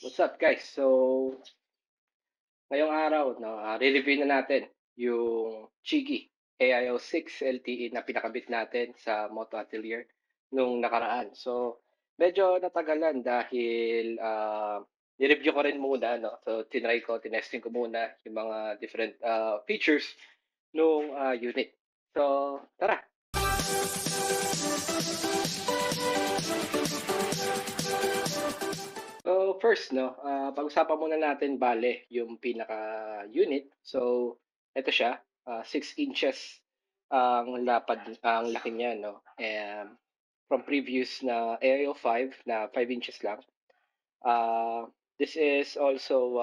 What's up guys? So, ngayong araw, no, re-review na natin yung Chigi AIO6 LTE na pinakabit natin sa Moto Atelier nung nakaraan. So, medyo natagalan dahil ni-review ko rin muna, no? So, tinesting ko muna yung mga different features nung unit. So, tara! So first, no, pag-usapan muna natin bale yung pinaka-unit. So ito siya, 6 inches ang lapad, ang laki niya, no. From previous na AIO5 na 5 inches lang. This is also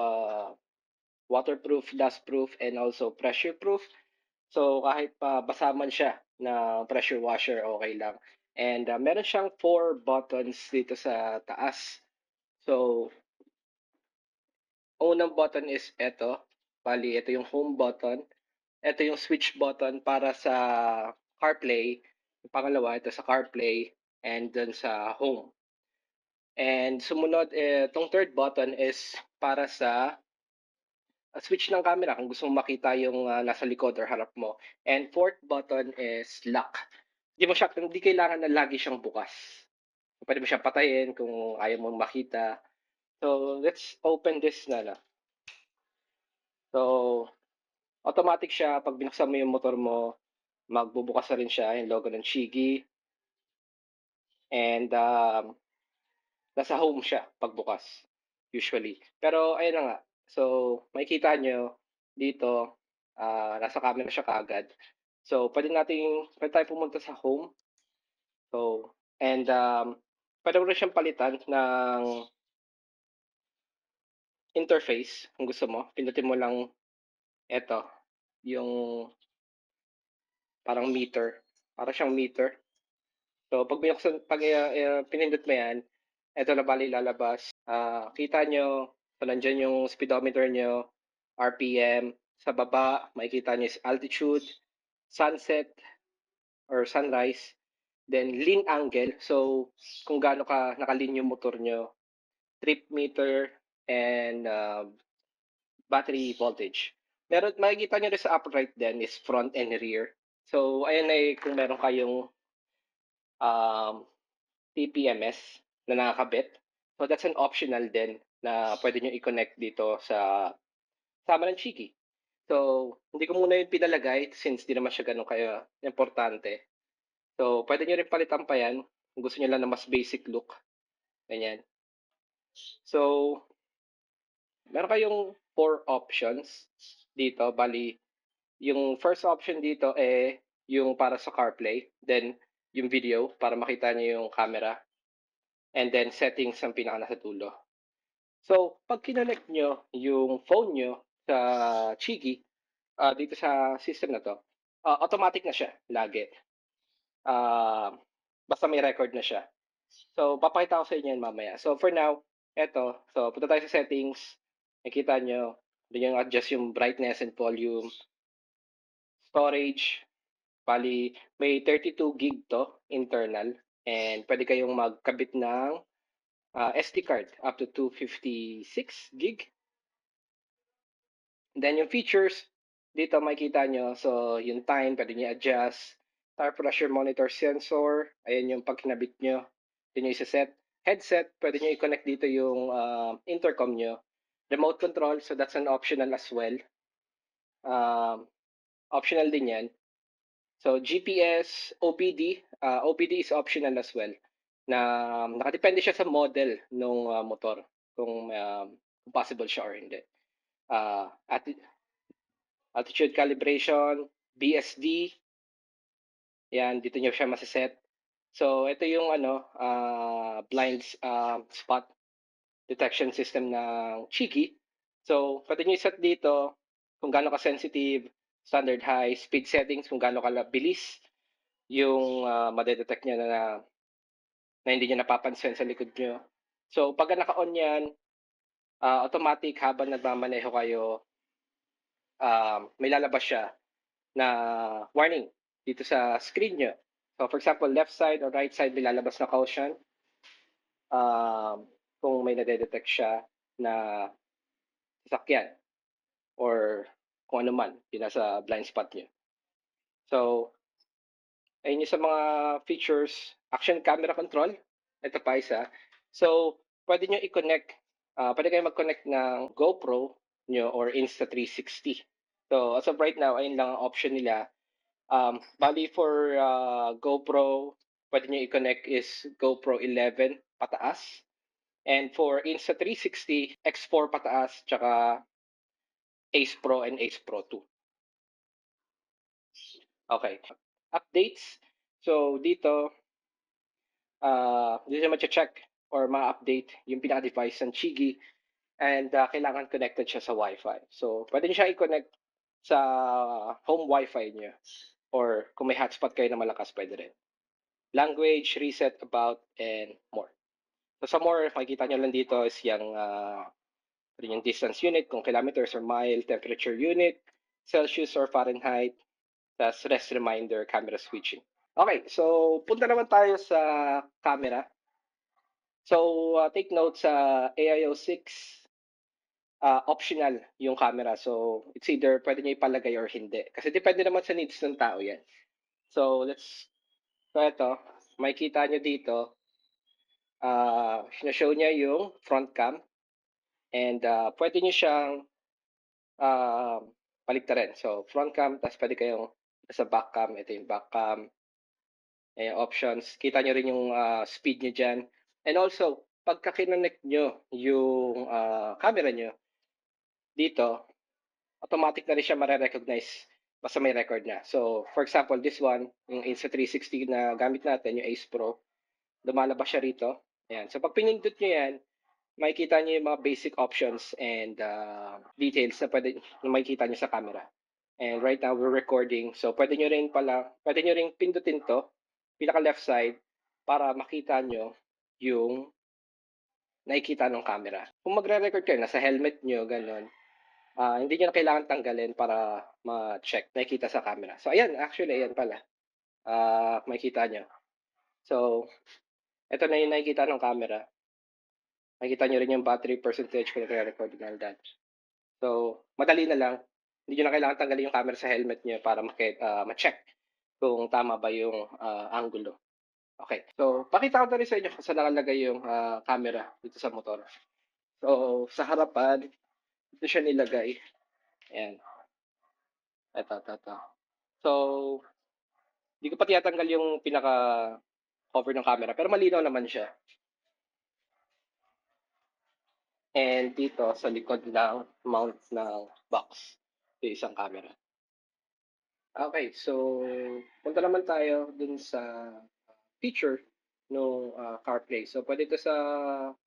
waterproof, dustproof, and also pressure proof. So kahit pa basa man siya na pressure washer, okay lang. And meron siyang 4 buttons dito sa taas. So unang button is eto. Bali, ito yung home button. Ito yung switch button para sa CarPlay. Yung pangalawa, ito sa CarPlay and dun sa home. And sumunod, itong third button is para sa switch ng camera kung gusto mong makita yung nasa likod or harap mo. And fourth button is lock. Hindi kailangan na lagi siyang bukas. Pwede mo siyang patayin kung ayaw mong makita. So, let's open this na. So, automatic siya, pag binuksan mo yung motor mo, magbubukas na rin siya, yung logo ng Shigi. And nasa home siya pagbukas, usually. Pero ayun na nga, so makikita nyo dito, nasa camera siya kaagad. So pwede tayo pumunta sa home. So, and pwede mo rin siyang palitan ng interface kung gusto mo. Pindutin mo lang ito, yung parang meter. Para siyang meter. So pag pinindot mo yan, ito na bali lalabas. Kita nyo, so nandyan yung speedometer nyo, RPM. Sa baba, makikita nyo is altitude, sunset or sunrise, then lean angle. So kung gaano ka nakalin yung motor nyo, trip meter, and battery voltage. Makikita nyo rin sa upright din is front and rear. So ayan ay kung meron kayong um, TPMS na nakakabit. So that's an optional din na pwede nyo i-connect dito sa sama ng Chiki. So, hindi ko muna yung pinalagay since di naman siya ganun kaya importante. So, pwede nyo rin palitan pa yan kung gusto nyo lang na mas basic look. Ganyan. So, meron kayong 4 options dito. Bali, yung first option dito yung para sa CarPlay. Then, yung video para makita nyo yung camera. And then, settings ang pinaka nasa dulo. So, pag kinonect nyo yung phone nyo sa Chigi, dito sa system na to, automatic na siya lagi. Uh, Basta may record na siya. So, papakita ko sa inyo yan mamaya. So, for now, eto. So, punta tayo sa settings. Nakita nyo, doon yung adjust yung brightness and volume. Storage, bali, may 32 gig to, internal. And pwede kayong magkabit ng SD card up to 256 gig. Then yung features, dito makikita nyo, so yung time, pwede nyo adjust. Tire pressure monitor sensor, ayan yung pag kinabit nyo, yun yung isa-set. Headset, pwede nyo i-connect dito yung intercom nyo. Remote control, so that's an optional as well. Optional din yan. So GPS, OBD, OBD is optional as well. Na nakadepende siya sa model ng motor, kung possible siya or hindi. At altitude calibration, BSD, yan, dito nyo siya masaset. So, ito yung blind spot detection system ng Chigi. So, pwede nyo iset dito kung gaano ka-sensitive, standard high, speed settings, kung gaano bilis yung madedetect niya na hindi niya napapansin sa likod nyo. So, pag naka-on yan, automatic habang nagmamaneho kayo, may lalabas siya na warning dito sa screen nyo. So for example, left side or right side, may lalabas na caution kung may nade-detect siya na sasakyan or kung ano man yung nasa blind spot niyo. So, ayun yung sa mga features. Action camera control, ito pa isa. So, pwede nyo i-connect, pwede kayo mag-connect ng GoPro nyo or Insta360. So, as of right now, ayun lang ang option nila. Bali for GoPro, pwede nyo i-connect is GoPro 11 pataas. And for Insta360, X4 pataas, tsaka Ace Pro and Ace Pro 2. Okay. Updates. So, dito naman check or ma-update yung pinaka-device ng Chigi and kailangan connected siya sa Wi-Fi. So, pwede niyo siya i-connect sa home Wi-Fi niyo or kung may hotspot kayo na malakas, pwede rin. Language, reset, about, and more. So, sa more, makikita nyo lang dito is yung distance unit, kung kilometers or mile, temperature unit, Celsius or Fahrenheit, tas rest reminder, camera switching. Okay, so punta naman tayo sa camera. So, take note sa AIO6, optional yung camera. So, it's either pwede nyo ipalagay or hindi. Kasi depende naman sa needs ng tao yan. So, so ito, makikita nyo dito, show niya yung front cam and pwede nyo siyang paligtarin. So, front cam, tapos pwede kayong sa back cam, ito yung back cam, options. Kita nyo rin yung speed nyo dyan. And also, pagka kinonect nyo yung camera nyo dito, automatic na rin siya mare-recognize basta may record na. So, for example, this one, yung Insta360 na gamit natin, yung Ace Pro, lumalabas siya rito. Ayan. So, pag pinindot nyo yan, makikita nyo yung mga basic options and details na makikita nyo sa camera. And right now, we're recording. So, pwede nyo rin pindutin to, pinaka left side, para makita nyo yung nakikita ng camera. Kung magre-record kayo, nasa helmet nyo, ganun, hindi nyo na kailangan tanggalin para ma-check, nakikita sa camera. So, ayan, actually, ayan pala. Makikita nyo. So, ito na yung nakikita ng camera. Makikita nyo rin yung battery percentage kung nagre-record and all that. So, madali na lang. Hindi nyo na kailangan tanggalin yung camera sa helmet nyo para ma-check kung tama ba yung angulo. Okay. So, pakita ko na rin sa inyo kung saan nakalagay yung camera dito sa motor. So, sa harapan, dito siya nilagay. Ayan. Ito. So, hindi ko pa tinatanggal yung pinaka-cover ng camera, pero malinaw naman siya. And dito, sa likod ng mount ng box, yung isang camera. Okay, so punta naman tayo dun sa feature no CarPlay. So pwede ito sa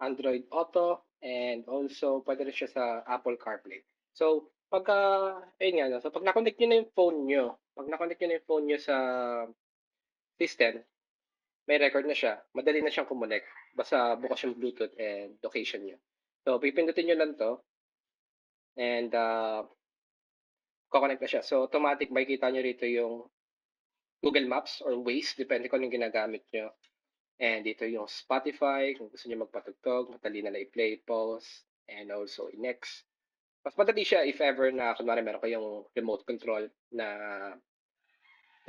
Android Auto and also pwede rin siya sa Apple CarPlay. So pagka ayun nga, no? So pag na-connect niyo na yung phone niyo, sa system, may record na siya. Madali na siyang kumonek. Basta bukas yung Bluetooth and location niyo. So pipindutin niyo lang 'to and ko-connect na siya. So automatic makikita niyo rito yung Google Maps or Waze, depende kung anong ginagamit nyo. And dito yung Spotify, kung gusto nyo magpatugtog, madali na i-play, pause, and also i-next. Mas madali siya if ever na, kunwari meron kayong remote control na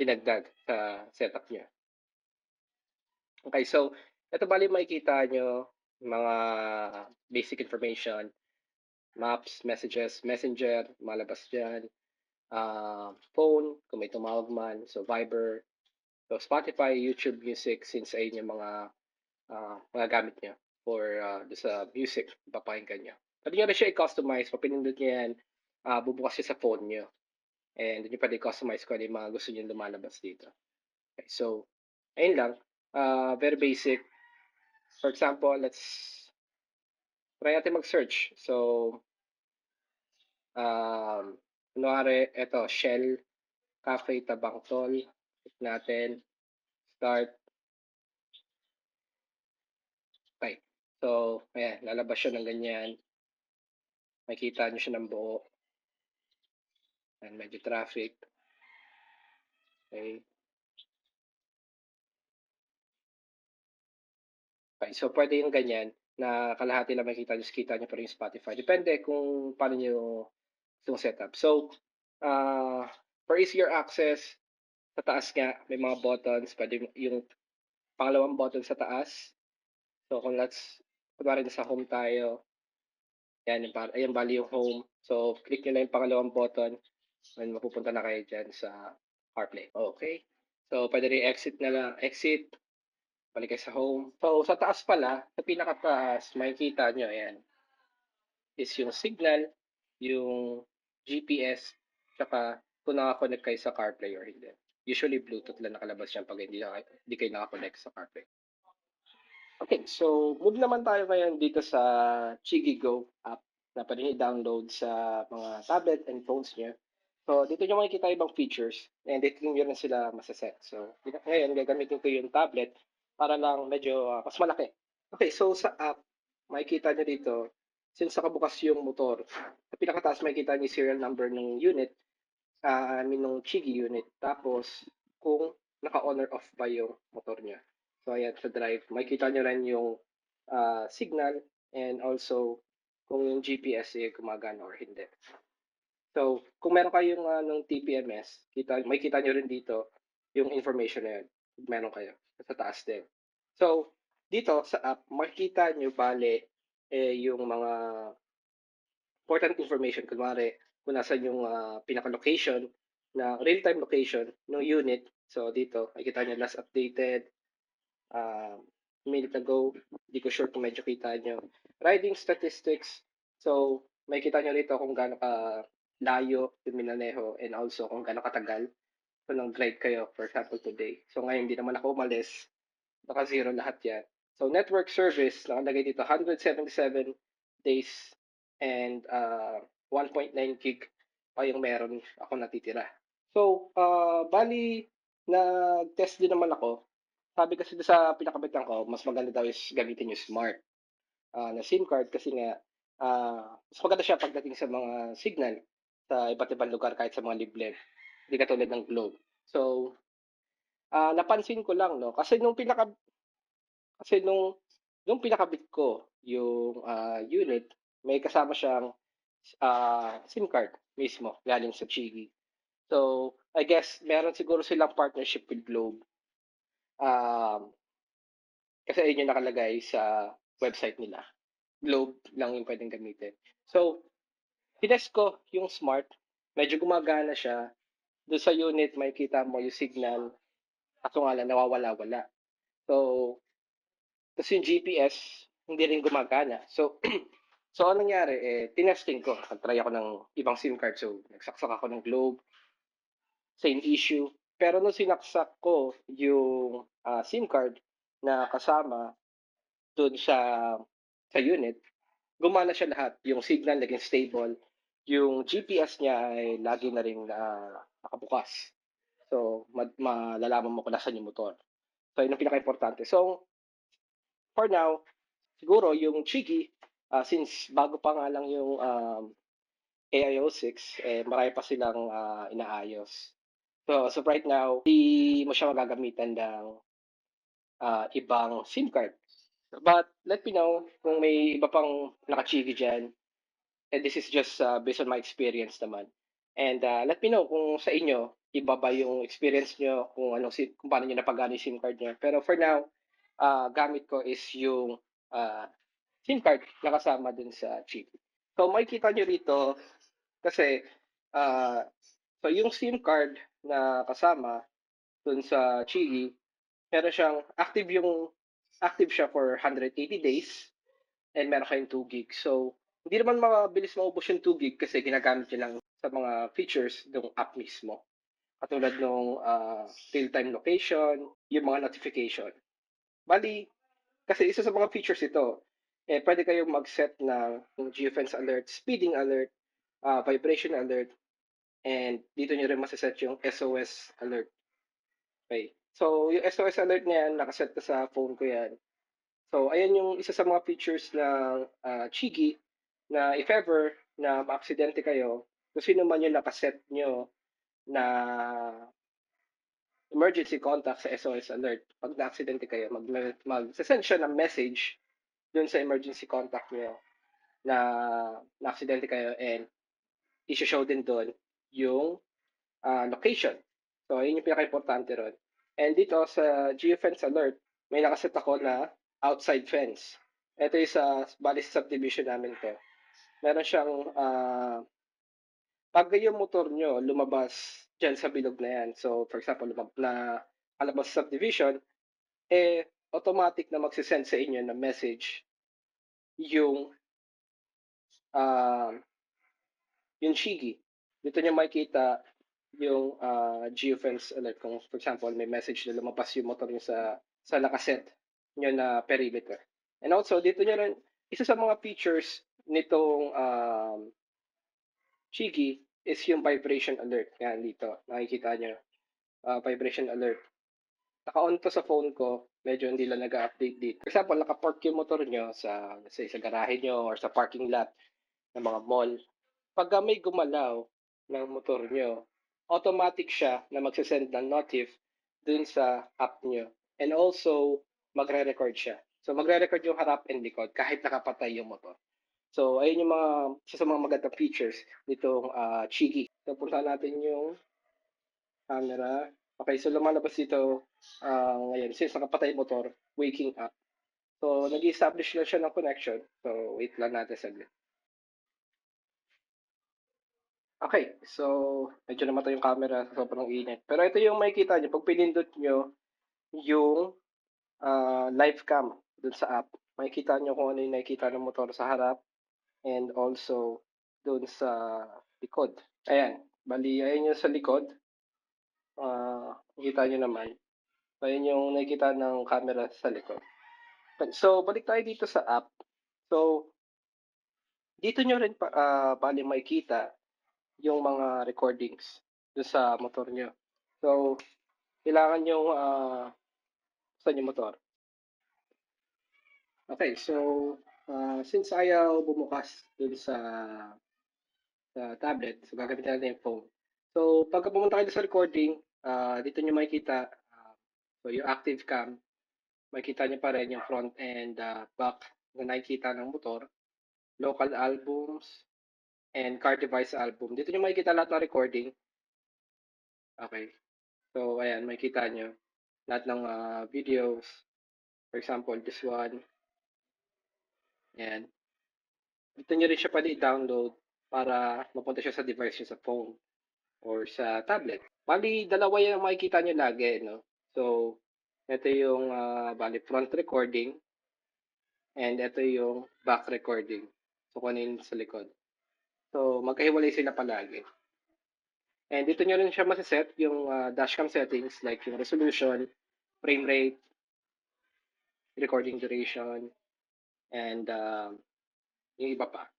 dinagdag sa setup nyo. Okay, so ito bali makikita nyo mga basic information, maps, messages, messenger, malabas dyan, phone, kung may tumawag man, so Viber, so Spotify, YouTube Music, since ayun yung mga gamit niya for sa music, papakinggan niya. Pwede nyo rin siya i-customize. Pag pinindot niya yan, bubukas siya sa phone niyo. And hindi pwede i-customize kung ano yung mga gusto niyo lumalabas dito. Okay, so, ayun lang. Very basic. For example, let's try natin mag-search. So, kunwari, ito, Shell Cafe Tabangtol. Click natin. Start. Okay. So, ayan, lalabas siya ng ganyan. Makikita nyo siya ng buo. And medyo traffic. Okay. Okay, so pwede yung ganyan. na kalahati lang makikita niyo, kita niyo pa rin yung Spotify. Depende kung paano niyo gustong setup. So, uh, for easier access, sa taas nga may mga buttons, pwede yung pangalawang button sa taas. So, kung kunwari nasa home tayo, yan, ayan, bali yung home. So, click nyo lang yung pangalawang button, and mapupunta na kayo dyan sa CarPlay. Okay. So, pwede rin exit na lang, exit, balik kayo sa home. So, sa taas pala, sa pinakataas, makikita nyo, ayan, is yung signal, yung GPS, tsaka kung nakakonect kayo sa CarPlay or hindi. Usually, Bluetooth lang nakalabas yan pag hindi kayo nakakonect sa CarPlay. Okay, so move naman tayo ngayon dito sa Chigi Go app na pwede nyo i-download sa mga tablet and phones nyo. So, dito nyo makikita ibang features and dito nyo rin sila masaset. So, ngayon, gagamitin ko yung tablet para lang medyo mas malaki. Okay, so sa app, makikita nyo dito, since nakabukas yung motor, sa pinakataas makikita nyo yung serial number ng unit, I mean, nung Chigi unit. Tapos, kung naka-on or off ba yung motor niya. So, ayan, sa drive. Makikita nyo rin yung signal and also kung yung GPS ay gumagana or hindi. So, kung meron kayong nung TPMS, makikita nyo rin dito yung information na yun. Meron kayo. Sa taas din. So, dito sa app, makikita nyo bale yung mga important information. Kunwari, kung nasan yung pinaka-location na real-time location ng unit. So, dito, makikita nyo last updated uh, minute ago. Hindi ko sure kung medyo kita nyo. Riding statistics. So, makikita nyo rito kung gaano ka layo yung minaneho and also kung gaano katagal kung nag-ride kayo, for example, today. So, ngayon, hindi naman ako umalis. Naka-zero lahat yan. So, network service, nakalagay dito 177 days and 1.9 gig pa yung meron ako natitira. So, bali, nag-test din naman ako. Sabi kasi sa pinakabitan ko, mas maganda daw is gamitin yung smart na SIM card kasi nga, mas maganda siya pagdating sa mga signal sa iba't ibang lugar kahit sa mga liblib. Hindi katulad ng Globe. So, napansin ko lang, no, kasi nung pinakabit ko yung unit, may kasama siyang SIM card mismo galing sa Chigi. So, I guess meron siguro silang partnership with Globe. Um, Kasi ayun yung nakalagay sa website nila. Globe lang yung pwedeng gamitin. So, tinest ko yung smart. Medyo gumagana siya. Doon sa unit, makikita mo yung signal. Kaso nga lang, nawawala-wala. So, tapos yung GPS, hindi rin gumagana. So, so anong nangyari? Tinesting ko. Nag-try ako ng ibang SIM card. So, nagsaksak ako ng Globe. Same issue. Pero nung sinaksak ko yung SIM card na kasama dun sa unit, gumana siya lahat. Yung signal naging stable. Yung GPS niya ay lagi na rin nakabukas. So, malalaman mo kung nasan yung motor. So, yun ang pinaka-importante. So, for now, siguro yung Chigi, since bago pa nga lang yung AIO6, marami pa silang inaayos. So right now, di mo siya magagamitan ng ibang SIM card. But let me know kung may iba pang naka-Chigi dyan. And this is just based on my experience naman. And let me know kung sa inyo, iba ba yung experience nyo, kung paano nyo napagana yung SIM card nyo. Pero for now, gamit ko is yung uh, SIM card na kasama dun sa chip. So makikita nyo rito kasi so yung SIM card na kasama dun sa Chigi, meron siyang active siya for 180 days and meron kayong 2 gig. So hindi naman mabilis maubos yung 2 gig kasi ginagamit niya lang sa mga features ng app mismo. Katulad ng real-time location, yung mga notification. Bali, kasi isa sa mga features ito, pwede kayong mag-set ng geofence alert, speeding alert, vibration alert, and dito nyo rin masaset yung SOS alert. Okay. So, yung SOS alert na yan, nakaset na sa phone ko yan. So, ayan yung isa sa mga features ng Chigi na if ever na ma-aksidente kayo, kung sino man yung nakaset nyo na emergency contact sa SOS alert, pag na-aksidente kayo, mag-send siya ng message dun sa emergency contact niyo na na-aksidente kayo, and i-show din dun yung location. So, yun yung pinaka-importante ron. And dito sa geofence alert, may nakaset ako na outside fence. Ito yung bali sa subdivision namin to. Meron siyang, pag yung motor nyo lumabas dyan sa bilog na yan, so for example, na alabas sa subdivision, automatic na magsisend sa inyo na message yung uh, yung Shigi. Dito nyo makikita yung geofence alert. Kung for example, may message na lumabas yung motor nyo sa nakaset nyo na perimeter. And also, dito nyo rin, isa sa mga features nitong Shigi is yung vibration alert. Yan dito, nakikita nyo. Vibration alert. Naka-on to sa phone ko, medyo hindi lang nag-update dito. For example, naka-park yung motor nyo sa garahe nyo or sa parking lot ng mga mall. Pag may gumalaw ng motor nyo, automatic siya na magsasend ng notif dun sa app nyo. And also, magre-record siya. So, magre-record yung harap and likod kahit nakapatay yung motor. So, ayun yung isa sa mga magandang features nitong Chigi. So, punta natin yung camera. Okay, so lumalabas dito ngayon, since nakapatay yung motor, waking up. So, nag-establish na siya ng connection. So, wait lang natin saglit. Okay, so medyo namatay yung camera sa sobrang init. Pero ito yung makikita nyo. Pag pinindot nyo yung live cam dun sa app, makikita nyo kung ano yung nakikita ng motor sa harap and also dun sa likod. Ayan, bali, ayan yung sa likod. Makikita nyo naman. Ayan yung nakikita ng camera sa likod. So, balik tayo dito sa app. So, dito nyo rin bali makikita yung mga recordings doon sa motor nyo. So, kailangan yung saan yung motor. Okay, so since ayaw bumukas doon sa tablet, so gagamitin natin yung phone. So, pagka pumunta kayo sa recording, dito nyo makikita so yung active cam, makikita nyo pa rin yung front and back na nakikita ng motor, local albums, and car device album. Dito nyo makikita lahat ng recording. Okay. So, ayan, makikita nyo lahat ng videos. For example, this one. Ayan. Dito nyo rin siya pwede i-download para mapunta siya sa device nyo sa phone or sa tablet. Bali, dalawa yung makikita nyo lagi, no? So, ito yung bali front recording and ito yung back recording. So, kung ano yung sa likod. So, magkahiwalay sila palagi. And dito nyo rin siya masiset yung dashcam settings like yung resolution, frame rate, recording duration, and yung iba pa.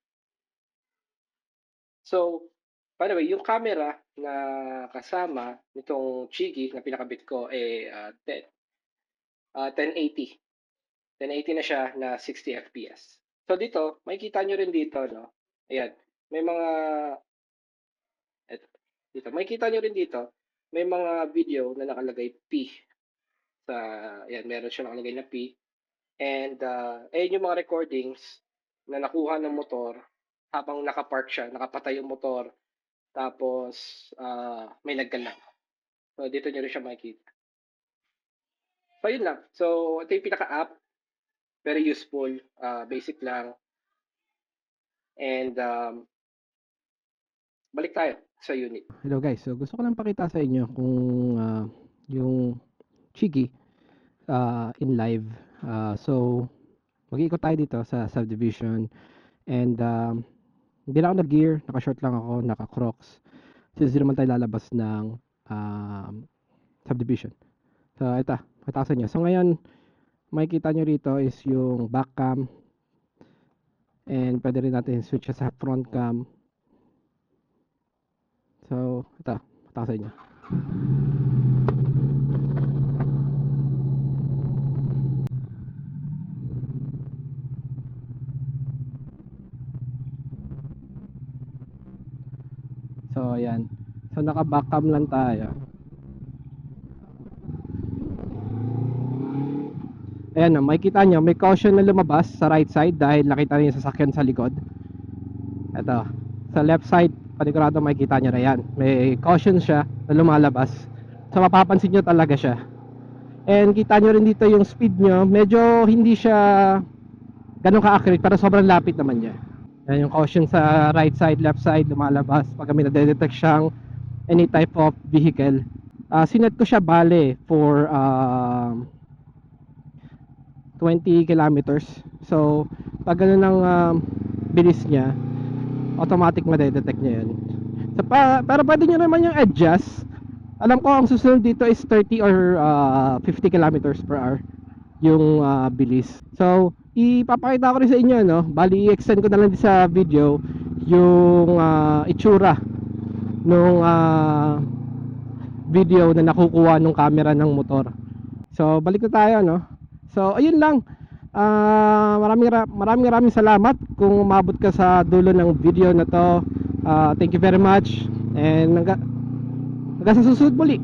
So, by the way, yung camera na kasama nitong Chigi na pinakabit ko 1080. 1080 na siya na 60 FPS. So dito, makikita nyo rin dito, no? Ayan, may mga dito, makikita nyo rin dito, may mga video na nakalagay P sa ayan, meron siya nakalagay na P. And ayun yung mga recordings na nakuha ng motor habang nakapark siya, nakapatay yung motor, tapos may naggalang. So, dito nyo rin siya makikita. So, yun lang. So, ito yung pinaka-app. Very useful. Basic lang. And, balik tayo sa unit. Hello guys, so gusto ko lang pakita sa inyo kung yung Chigi in live. So, mag-iikot tayo dito sa subdivision and hindi lang ako nag-gear, naka-short lang ako, naka-crocs. Since hindi naman tayo lalabas ng subdivision. So, ito, pakita ko sa inyo. So, ngayon, makikita nyo rito is yung back cam and pwede rin natin switch sa front cam. So, ito, pakita ko sa inyo. So, ayan. So, naka-back cam lang tayo. Ayan, makikita nyo, may caution na lumabas sa right side dahil nakita niyo yung sasakyan sa likod. Ito, sa left side, panigurado makikita nyo na yan. May caution siya na lumalabas. So mapapansin nyo talaga siya. And kita nyo rin dito yung speed nyo, medyo hindi siya ganun ka-accurate, pero sobrang lapit naman niya. Yan yung caution sa right side, left side, lumalabas pag may nadedetect siyang any type of vehicle. Sinet ko siya bale for 20 kilometers. So pag ganun ang bilis niya, automatic madedetect niya yun. So, pero pwede nyo naman yung adjust. Alam ko ang susunod dito is 30 or 50 kilometers per hour yung bilis. So ipapakita ko rin sa inyo, no? Bali i-extend ko na lang din sa video yung itsura nung video na nakukuha nung camera ng motor. So balik na tayo, no? So ayun lang. Maraming salamat kung umabot ka sa dulo ng video na to. Thank you very much, and hanggang sa susunod muli.